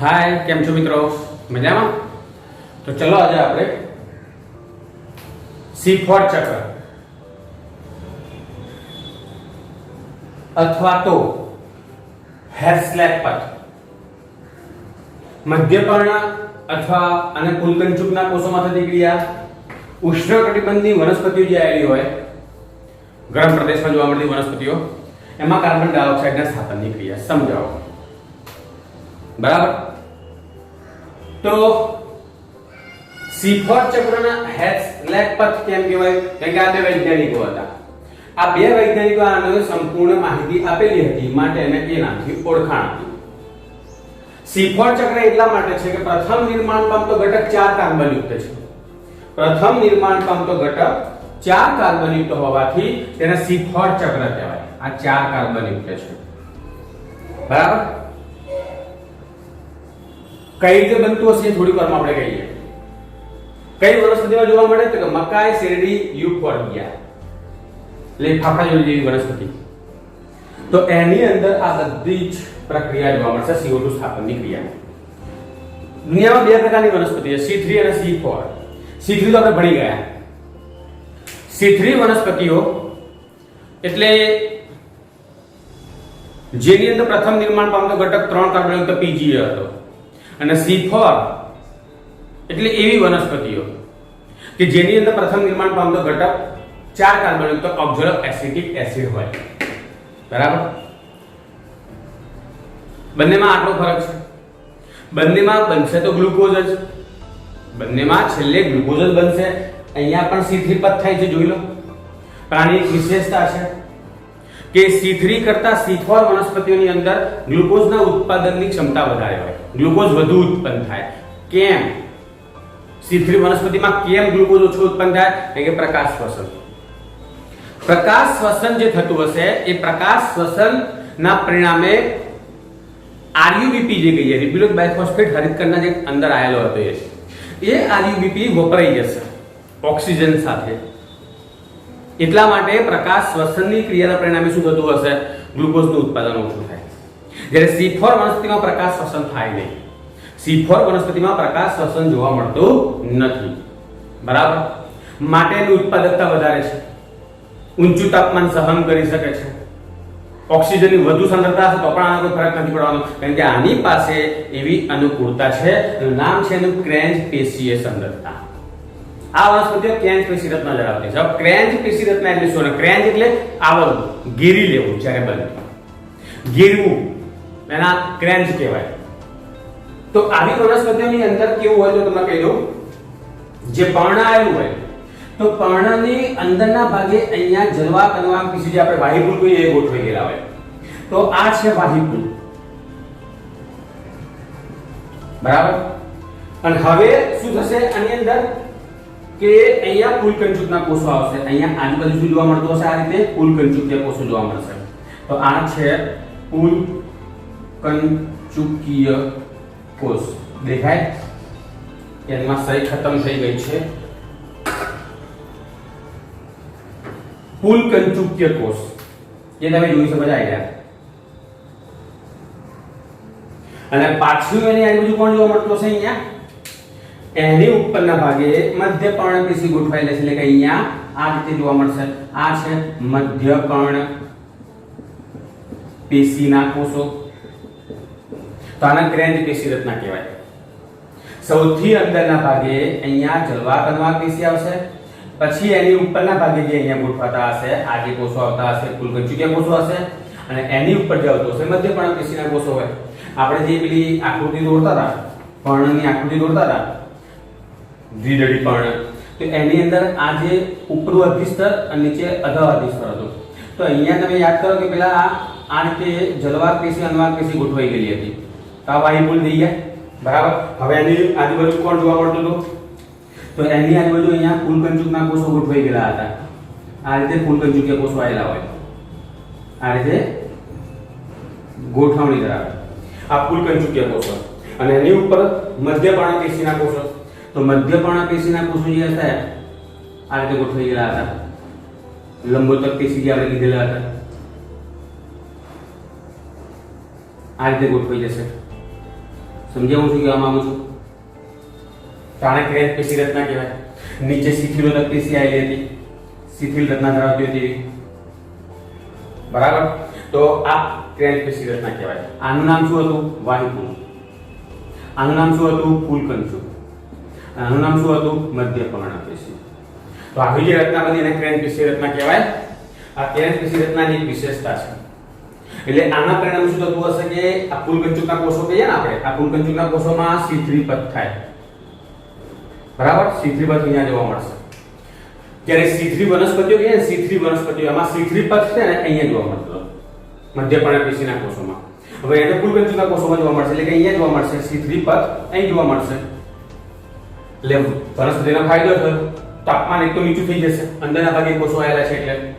हाय केम छो मित्रों मजा में। तो चलो आज આપણે C4 चक्र अथवा तो हेर्स्लेक पथ मध्यपर्ણ अथवा અને પુલકંચુકના કોષોમાં થતી ક્રિયા ઉષ્ણકટિબંધની વનસ્પતિઓ જે આવેલી હોય ગરમ પ્રદેશમાં જોવા મળતી વનસ્પતિઓ એમાં કાર્બન ડાયોક્સાઇડના સ્થાપનની ક્રિયા સમજાવો। बराबर। तो C4 चक्रना हेर्स्लेक पथ केम कहेवाय કારણ કે આ બે વૈજ્ઞાનિકો હતા। આ બે વૈજ્ઞાનિકો આને સંપૂર્ણ માહિતી આપેલી હતી માટે એને એ નામથી ઓળખાણ આપી। C4 ચક્ર એટલા માટે છે કે પ્રથમ નિર્માણ પામતો ઘટક 4 કાર્બન યુક્ત છે। પ્રથમ નિર્માણ પામતો ઘટક 4 કાર્બન યુક્ત હોવાથી તેને C4 ચક્ર કહેવાય। આ 4 કાર્બન યુક્ત છે। બરાબર। कई રીતે બનતું હશે થોડી વારમાં આપણે કહીએ। કઈ વનસ્પતિમાં જોવા મળે તો કે મકાઈ શેરડી યુફોર્બિયા એટલે ફાફડા જેવી વનસ્પતિ। તો એની અંદર આ બધી જ પ્રક્રિયા જોવા મળશે CO2 સ્થાપનની ક્રિયા। દુનિયામાં બે પ્રકારની વનસ્પતિ છે C3 અને C4। C3 તો આપણે ભણી ગયા। C3 વનસ્પતિઓ એટલે જેની અંદર પ્રથમ નિર્માણ પામતો ઘટક 3 કાર્બનયુક્ત PGA હતો અને C4 એટલે એવી વનસ્પતિઓ કે જેની અંદર પ્રથમ નિર્માણ પામતો ઘટક 4 કાર્બનયુક્ત ઓક્ઝાલો એસિટિક એસિડ હોય। બરાબર। બંનેમાં આટલો ફરક છે। બંનેમાં બનશે તો ગ્લુકોઝ જ, બંનેમાં છેલ્લે ગ્લુકોઝ જ બનશે। અહીંયા પણ C3 પદ થાય છે જોઈ લો। પણ આની એક વિશેષતા છે કે C3 કરતા C4 વનસ્પતિઓની અંદર ગ્લુકોઝના ઉત્પાદનની ક્ષમતા વધારે હોય, ગ્લુકોઝ વધુ ઉત્પન્ન થાય। કેમ C3 વનસ્પતિમાં કેમ ગ્લુકોઝ ઓછું ઉત્પન્ન થાય? કારણ કે પ્રકાશ શ્વસન। પ્રકાશ શ્વસન જે થતું હશે એ પ્રકાશ શ્વસનના પરિણામે RUBP જે કહીએ રિબ્યુલોઇક બાયફોસ્ફેટ હરિતકણના જે અંદર આવેલો હતો એ RUBP વપરાઈ જશે ઓક્સિજન સાથે। એટલા માટે પ્રકાશ શ્વસનની ક્રિયાના પરિણામે શું થતું હશે? ગ્લુકોઝનું ઉત્પાદન ઓછું થાય। જ્યારે C4 વનસ્પતિમાં પ્રકાશ શ્વસન થાય નહીં। C4 વનસ્પતિમાં પ્રકાશ શ્વસન જોવા મળતું નથી। બરાબર। માટે એની ઉત્પાદકતા વધારે છે, ઊંચું તાપમાન સહન કરી શકે છે, ઓક્સિજનની વધુ સાંદ્રતા હશે તો પણ આનો કોઈ ફરક નથી પડવાનો કારણ કે આની પાસે એવી અનુકૂળતા છે। નામ છે એનું ક્રેન્જ પેશીય સાંદ્રતા। આ વનસ્પતિઓ ક્રેન્જ પેશી રચના ધરાવતી છે। ક્રેન્જ પેશી રચના એટલે શું? ક્રેન્જ એટલે આવરણ, ઘેરી લેવું, જ્યારે બને ઘેરવું એના ક્રેન્જ કહેવાય। તો આવી વનસ્પતિઓની અંદર કેવું હોય તો તમને કહી દઉં, જે પર્ણ આવેલું હોય તો પર્ણની અંદરના ભાગે અહીંયા જલવા કણવા પેશી જે આપણે વાહિપુલ કહીએ એ ગોઠવાઈ ગયેલા હોય। તો આ છે વાહિપુલ। બરાબર। અને હવે શું થશે આની અંદર કે અહીંયા પુલકંચુકના કોષો આવશે। અહીંયા આજુબાજુ શું જોવા મળતું હશે? આ રીતે પુલકંચુકીય કોષો જોવા મળશે। તો આ છે પુલકંચુકીય કોષ। દેખાય? એમાં સહી ખતમ થઈ ગઈ છે। પુલકંચુકીય કોષ એ તમે જોઈ શકો છો આઈડિયા। અને પાછું એની આજુબાજુ કોણ જોવા મળતું હશે? અહીંયા એની ઉપરના ભાગે મધ્યપર્ણ પેશી ગોઠવાયેલી છે એટલે કે અહીંયા આ રીતે જોવા મળશે। આ છે મધ્યપર્ણ પેશીના કોષો। તો આને ક્રેન્જ પેશી રચના કહેવાય। સૌથી અંદરના ભાગે અહીંયા જલવા કણવા પેશી આવશે, પછી એની ઉપરના ભાગે જે અહીંયા ગોઠવાતા હશે આ જે કોષો આવતા હશે પુલકંચુકીય કોષો હશે, અને એની ઉપર જે આવતો હશે મધ્યપર્ણ પેશીના કોષો હોય। આપણે જે પેલી આકૃતિ દોરતા હતા, પર્ણની આકૃતિ દોરતા હતા દ્વિદળી પર્ણ, તો એની અંદર આ જે ઉપરનું અધિસ્તર અને નીચે અધઃ અધિસ્તર હતું। તો અહીંયા તમે યાદ કરો કે પેલા આ રીતે જલવા પેશી અનવાક પેશી ગોઠવાઈ ગયેલી હતી। તો આ વાહિપુલ થઈ ગયા। બરાબર। હવે એની આજુબાજુ કોણ જોવા મળતું હતું? તો એની આજુબાજુ અહીંયા પુલકંચુકના કોષો ગોઠવાઈ ગયેલા હતા। આ રીતે પુલકંચુકીય કોષો આવેલા હોય, આ રીતે ગોઠવણી ધરાવે આ પુલકંચુકીય કોષો। અને એની ઉપર મધ્યપર્ણ પેશીના કોષો। તો મધ્યપર્ણ પેશીના કોષો જે હતા આ રીતે ગોઠવાઈ ગયેલા હતા। લંબોતક પેશી જે આપણે કીધેલા હતા આ રીતે ગોઠવાઈ જશે। સમજાવું છું કહેવા માંગુ છું તાણે ક્રેન્ચ પેશી રચના કહેવાય નીચે શિથિલોદક પેશી આવેલી હતી શિથિલ રચના ધરાવતી હતી બરાબર તો આ ક્રેન્ચ પેશી રચના કહેવાય આનું નામ શું હતું વાહિકુંજ આનું નામ શું હતું ફૂલકંચુ આનું નામ શું હતું મધ્ય પર્ણપેશી તો આવી જે રચના બની એને ક્રેન્ચ પેશી રચના કહેવાય આ ક્રેન્ચ પેશી રચનાની એક વિશેષતા છે એટલે આના પરિણામે શું થતું હશે કે આ ફૂલકંચુકના કોષો કહીએ ને આપણે આ ફૂલકંચુકના કોષોમાં C3 પથ થાય બરાબર C3 પથ અહીંયા જોવા મળશે જ્યારે C3 વનસ્પતિઓ કહીએ ને C3 વનસ્પતિઓ એમાં C3 પથ છે ને અહીંયા જોવા મળતો મધ્ય પર્ણપેશીના કોષોમાં હવે એને ફૂલકંચુકના કોષોમાં જોવા મળશે એટલે કે અહીંયા જોવા મળશે C3 પથ અહીં જોવા મળશે એટલે વનસ્પતિનો ફાયદો થયો તાપમાન એક તો નીચું થઈ જશે અંદરના ભાગે કોષો આવેલા છે એટલે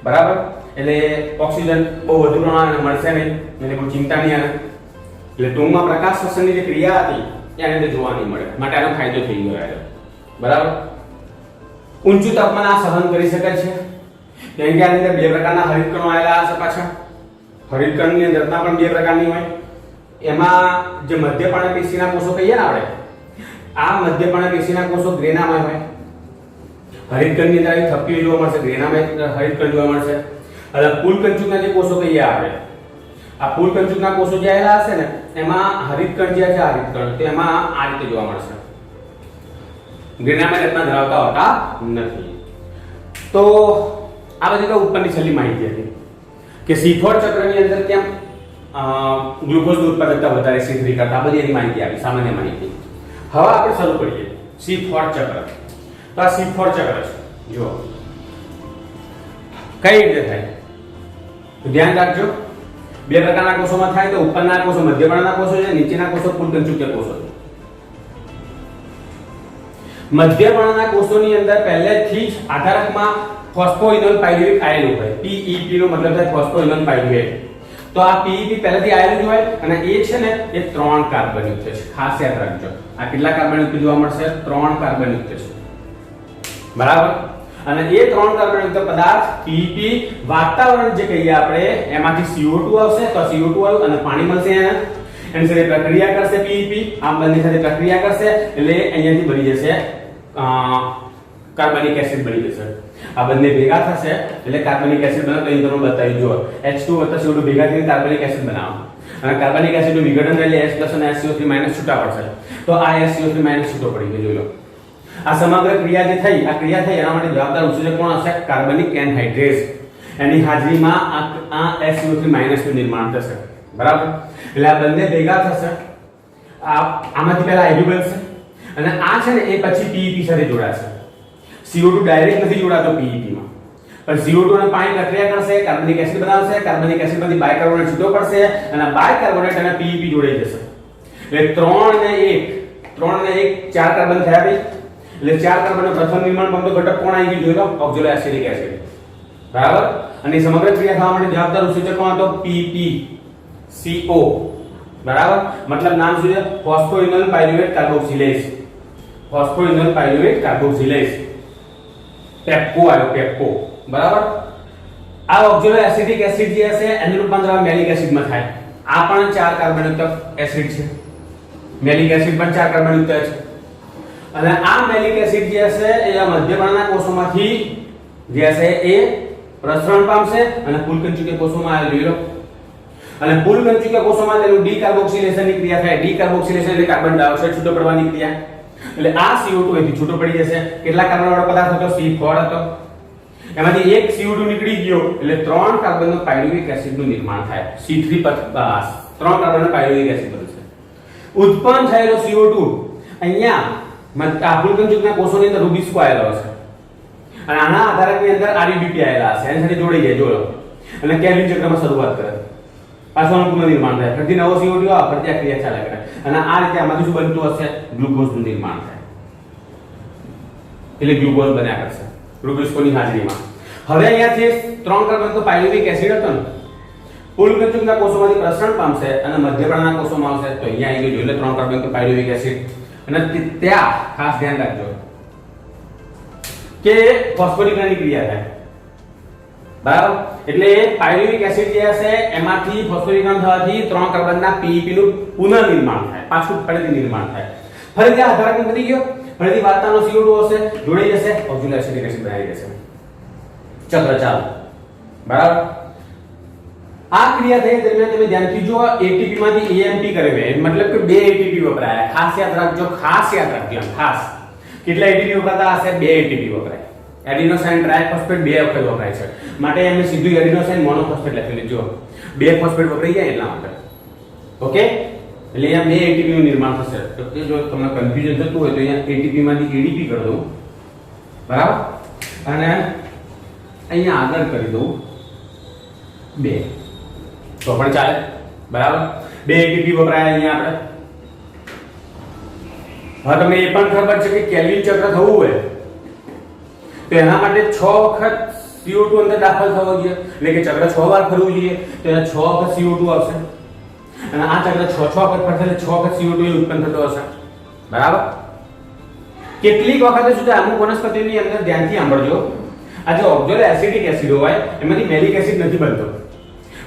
બરાબર એટલે ઓક્સિજન બહુ વધુ પ્રમાણમાં મળશે નહીં એટલે કોઈ ચિંતા નહીં આવે એટલે ટૂંકમાં પ્રકાશ શ્વસનની જે ક્રિયા હતી એને તે જોવા નહીં મળે માટે આનો ફાયદો થઈ ગયો છે બરાબર ઊંચું તાપમાન આ સહન કરી શકે છે કેમ કે આની અંદર બે પ્રકારના હરિતકણો આવેલા હશે પાછા હરિતકણની અંદર રચના પણ બે પ્રકારની હોય એમાં જે મધ્ય પર્ણપેશીના કોષો કહીએ ને આપણે આ મધ્ય પર્ણપેશીના કોષો ગ્રેનામાં હોય હરિતકણની અંદર આવી થપ્પીઓ જોવા મળશે ગ્રેનામાં હરિતકણ જોવા મળશે અને ફૂલકંચુકના જે કોષો કહીએ આપણે આ ફૂલકંચુકના કોષો જે આવેલા હશે ને એમાં હરિતકણ જે છે હરિતકણ તેમાં આ રીતે જોવા મળશે ગ્રેનામાં રચના ધરાવતા હોતા નથી તો આ બધી તો ઉપરની છેલ્લી માહિતી હતી કે C4 ચક્રની અંદર કેમ ગ્લુકોઝની ઉત્પાદકતા વધારે C3 કરતા આ બધી એની માહિતી આવી સામાન્ય માહિતી હવે આપણે શરૂ કરીએ C4 ચક્ર તો આ C4 ચક્ર છે જો કઈ રીતે થાય તો ધ્યાન રાખજો બે પ્રકારના કોષોમાં થાય તો ઉપરના કોષો મધ્ય પર્ણના કોષો છે નીચેના કોષો ફૂલકંચુકીય કોષો છે મધ્ય પર્ણના કોષોની અંદર પહેલેથી જ આધારકમાં ફોસ્ફોઇનોલ પાયરુવેટ આવેલું હોય PEP નો મતલબ થાય ફોસ્ફોઇનોલ પાયરુવેટ તો આ PEP પહેલેથી આવેલું હોય અને એ છે ને એ 3 કાર્બનયુક્ત છે ખાસ યાદ રાખજો આ કેટલા કાર્બનયુક્ત જોવા મળશે 3 કાર્બનયુક્ત છે બરાબર અને એ 3 કાર્બનયુક્ત પદાર્થ PEP વાતાવરણ જે કહીએ આપણે એમાંથી CO2 આવશે તો CO2 આવ્યું અને પાણી મળશે એની સાથે પ્રક્રિયા કરશે PEP આ બંને સાથે પ્રક્રિયા કરશે એટલે અહીંયાથી બની જશે કાર્બનિક એસિડ બની જશે આ બંને ભેગા થશે એટલે કાર્બનિક એસિડ બને તો અહીં તમને બતાવી જો H2 CO2 ભેગા થઈને કાર્બનિક એસિડ બનાવો અને કાર્બનિક એસિડનું વિઘટન એટલે H+ અને SCO3- છૂટા પડશે તો આ SCO3- છૂટો પડી ગયો જોઈ લો આ સમગ્ર ક્રિયા જે થઈ આ ક્રિયા થઈ એના માટે જવાબદાર ઉત્સેચક કોણ હશે કાર્બનિક એનહાઇડ્રેસ એની હાજરીમાં આ SCO3- નું નિર્માણ થશે બરાબર એટલે આ બંને ભેગા થશે આમાંથી પહેલા આયુ બનશે અને આ છે ને એ પછી PEP સાથે જોડાશે CO2 ડાયરેક્ટ નથી જોડાતો PEP માં પણ CO2 અને પાણી પ્રક્રિયા કરશે કાર્બનિક એસિડ બનાવશે કાર્બનિક એસિડમાંથી બાયકાર્બોનેટ છૂટો પડશે અને બાયકાર્બોનેટ અને PEP જોડાઈ જશે એટલે 3 ને 1 4 કાર્બન થયા ભાઈ એટલે 4 કાર્બનનો પ્રથમ નિર્માણ પામતો ઘટક કોણ આવી ગયું જોઈ લો ઓક્ઝોએસિટિક એસિડ બરાબર અને સમગ્ર ક્રિયા થવા માટે જવાબદાર ઉત્સેચક કોણ હતો PPCO બરાબર મતલબ નામ શું છે ફોસ્ફોઇનોલ પાયરુવેટ કાર્બોક્સિલેઝ ફોસ્ફોઇનોલ પાયરુવેટ કાર્બોક્સિલેઝ પેપ્કો આવ્યો પેપ્કો બરાબર આ ઓક્ઝોએસિટિક એસિડ જે હશે એનું રૂપાંતર મેલિક એસિડમાં થાય આ પણ 4 કાર્બનયુક્ત એસિડ છે મેલિક એસિડ પણ 4 કાર્બનયુક્ત છે અને આ મેલિક એસિડ જે હશે એ મધ્ય પર્ણના કોષોમાંથી જે હશે એ પ્રસરણ પામશે અને ફૂલકંચુકીય કોષોમાં આવી લો અને ફૂલકંચુકીય કોષોમાં તેનું ડીકાર્બોક્સિલેશનની ક્રિયા થાય ડીકાર્બોક્સિલેશન એટલે કાર્બન ડાયોક્સાઇડ છૂટો પડવાની ક્રિયા એટલે આ CO2 અહીંથી છૂટો પડી જશે કેટલા કાર્બન વાળો પદાર્થ હતો C4 હતો એમાંથી એક CO2 નીકળી ગયો એટલે 3 કાર્બનનો પાયરુવિક એસિડનું નિર્માણ થાય C3 3 કાર્બનનો પાયરુવિક એસિડ બનશે ઉત્પન્ન થયેલો CO2 અહીંયા ફૂલકંચુકના કોષોની અંદર રૂબિસ્કો આવેલો હશે અને આના આધારકની અંદર RUBP આવેલા હશે એની સાથે જોડાઈ જાય જોડો અને કેલ્વિન ચક્રમાં શરૂઆત કરે પાછળનું પુનઃનિર્માણ થાય ફરીથી નવો CO2 આવે ફરીથી આ ક્રિયા ચાલે કરે અને આ રીતે આમાંથી શું બનતું હશે ગ્લુકોઝનું નિર્માણ થાય એટલે ગ્લુકોઝ બન્યા કરશે રૂબિસ્કોની હાજરીમાં હવે અહીંયાથી 3 કાર્બન તો પાયરુવિક એસિડ હતો ને ફૂલકંચુકના કોષોમાંથી પ્રસરણ પામશે અને મધ્યપર્ણના કોષોમાં આવશે તો અહીંયા આવી ગયું એટલે 3 કાર્બન તો પાયરુવિક એસિડ અને ત્યાં ખાસ ધ્યાન રાખજો કે ફોસ્ફોરીકરણની ક્રિયા થાય બરાબર એટલે પાયરુવિક એસિડ જે હશે એમાંથી ફોસ્ફોરિકરણ થવાથી 3 કાર્બનના PEP નું પુનર્નિર્માણ થાય, પાછું ફરીથી નિર્માણ થાય. ફરીથી આ આધારક બની ગયો, ફરીથી વાતાનો CO2 હશે, જોડાઈ જશે, ઓક્ઝિલરી એસિડિક એસિડ બનાવી દેશે. ચક્ર ચાલુ. બરાબર. આ ક્રિયા થઈ દરમિયાન તમે ધ્યાનથી જુઓ, ATP માંથી AMP કરે મતલબ કે 2 ATP વપરાયા. ખાસ યાદ રાખજો, ખાસ યાદ રાખજો, ખાસ. કેટલા ATP વપરાતા હશે? 2 ATP વપરાય. એડિનોસાઇન ટ્રાઇફોસ્ફેટ 2 વખત વપરાય છે, માટે એમને સીધું એડિનોસાઇન મોનોફોસ્ફેટ લખી લેજો. 2 ફોસ્ફેટ વપરાઈ જાય એટલા માટે. ઓકે, એટલે અહીંયા 2 ATP નું નિર્માણ થશે. તો એ જો તમને કન્ફ્યુઝન થતું હોય તો અહીંયા ATP માંથી ADP કરી દઉં, બરાબર, અને અહીંયા આગળ કરી દઉં 2, તો પણ ચાલે. બરાબર, 2 ATP વપરાય અહીંયા આપણે. હવે તમને એ પણ ખબર છે કે કેલ્વિન ચક્ર થવું હોય તો એના માટે 6 વખત CO2 અંદર દાખલ થવો જોઈએ, એટલે કે ચક્ર 6 વાર ફરવું જોઈએ, તો એના 6 વખત CO2 આવશે. અને આ ચક્ર 6 વખત ફરશે એટલે 6 વખત CO2 ઉત્પન્ન થતો હશે. બરાબર. કેટલીક વખતે સુધી અમુક વનસ્પતિની અંદર ધ્યાનથી સાંભળજો, આ જે ઓક્ઝાલો એસિડિક એસિડ હોય એમાંથી મેલિક એસિડ નથી બનતો,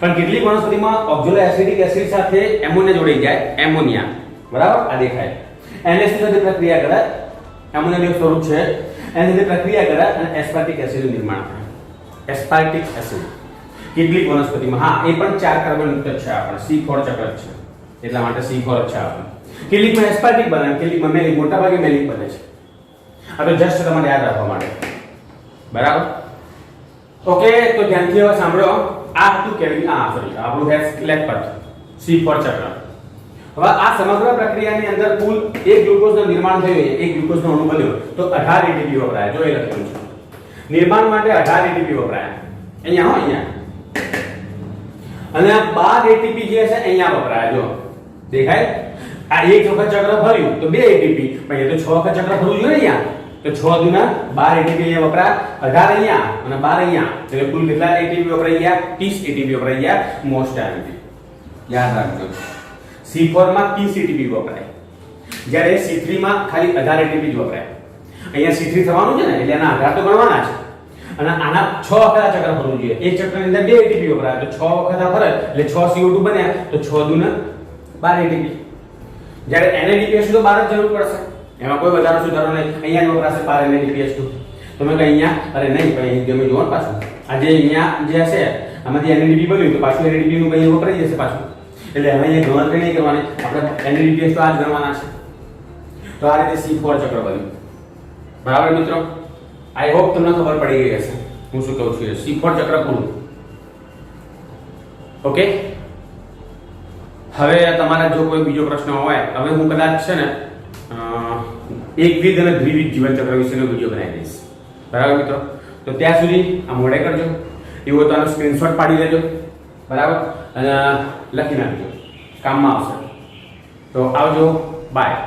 પણ કેટલીક વનસ્પતિમાં ઓક્ઝાલો એસિડિક એસિડ સાથે એમોનિયા જોડાઈ જાય, એમોનિયા. બરાબર, આ દેખાય. NH સાથે પ્રક્રિયા કરે, એમોનિયાનું સ્વરૂપ છે, એની સાથે પ્રક્રિયા કરે અને એસ્પાર્ટિક એસિડનું નિર્માણ થાય. એસ્પાર્ટિક એસિડ કેટલીક વનસ્પતિમાં, હા, એ પણ 4 કાર્બન યુક્ત છે, આપણે C4 ચક્ર છે એટલા માટે C4 છે આપણે. કેટલીકમાં એસ્પાર્ટિક બને, કેટલીકમાં મેલિક, મોટાભાગે મેલિક બને છે. આ તો જસ્ટ તમારે યાદ રાખવા માટે. બરાબર. ઓકે, તો ધ્યાનથી હવે સાંભળો. આ હતું કેલ્વિન, સોરી, આપણું લેક્પટ C4 ચક્ર. હવે આ સમગ્ર પ્રક્રિયાની અંદર કુલ 1 ગ્લુકોઝનું નિર્માણ થયું, 1 ગ્લુકોઝનો અણુ બન્યો તો 18 ATP વપરાય. જો એ લખેલું છે, નિર્માણ માટે 18 ATP વપરાય. અહીંયા હો, અહીંયા. અને આ 12 ATP જે છે અહીંયા વપરાય. જો દેખાય, આ એક વખત ચક્ર ફર્યું તો 2 ATP, પણ એ તો 6 વખત ચક્ર ફરવું જોઈએ અહીંયા, તો 6 દુના 12 ATP અહીંયા વપરાય, 18 અહીંયા અને 12 અહીંયા, એટલે કુલ કેટલા ATP વપરાઈ ગયા? 30 ATP વપરાઈ ગયા. મોસ્ટ ATP યાદ રાખજો. C4 માં 30 ATP વપરાય, જ્યારે C3 માં ખાલી 18 ATP જ વપરાય. અહીંયા C3 થવાનું છે ને, એટલે એના આધાર તો ગણવાના છે. અને આના 6 વખત આ ચક્ર ફરવું જોઈએ. એક ચક્રની અંદર 2 ATP વપરાય, તો 6 વખત આ ફરે એટલે 6 CO2 બન્યા, તો 6 દુના 12 ATP. જ્યારે NADPH તો 12 જ જરૂર પડશે, એમાં કોઈ વધારો સુધારો નહીં. અહીંયા જ વપરાશે 12 NADPH. તમે કહો અહીંયા, અરે નહીં, પણ અહીં તમે જોવો ને પાછું, આ જે અહીંયા જે હશે આમાંથી NADP બન્યું તો પાછું NADP નું કંઈ વપરાઈ જશે પાછું. એટલે હવે અહીંયા ગણતરી નહીં કરવાની, આપણે NADPH તો આ જ ગણવાના છે. તો આ રીતે C4 ચક્ર બન્યું. બરાબર મિત્રો, આઈ હોપ તમને ખબર પડી ગઈ હશે હું શું કહું છું. C4 ચક્ર પૂરું. ઓકે, હવે તમારા જો કોઈ બીજો પ્રશ્ન હોય, હવે હું કદાચ છે ને એકવિધ અને દ્વિવિધ જીવન ચક્ર વિશેનો વિડીયો બનાવી દઈશ. બરાબર મિત્રો, તો ત્યાં સુધી આ મોડે કરજો, એવો તો આનો સ્ક્રીનશોટ પાડી લેજો. બરાબર, અને લખી નાખજો, કામમાં આવશે. તો આવજો, બાય.